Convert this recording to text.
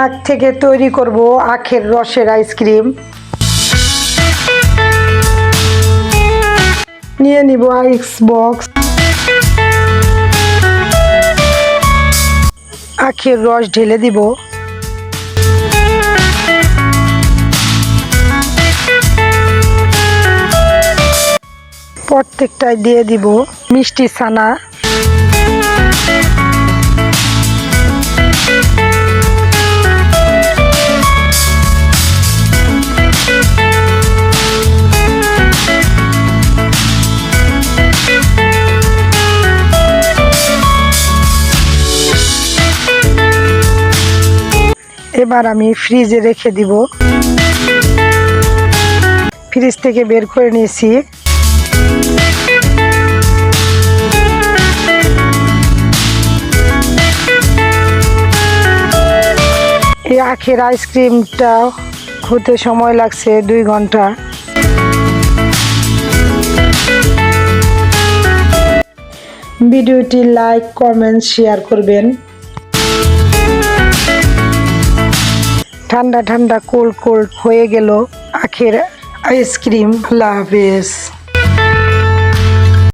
আখ থেকে তৈরি করব আখের রসের আইসক্রিম। নিয়ে নিব আইস বক্স, আখের রস ঢেলে দিব, প্রত্যেকটায় দিয়ে দিব মিষ্টি ছানা, এবার আমি ফ্রিজে রেখে দিব। ফ্রিজ থেকে বের করে নিয়েছি। এই আখের আইসক্রিমটা হতে সময় লাগছে 2 ঘন্টা। ভিডিওটি লাইক, কমেন্ট, শেয়ার করবেন। ঠান্ডা ঠান্ডা কোল্ড কোল্ড হয়ে গেল আখের আইসক্রিম। আল্লাহ হাফেজ।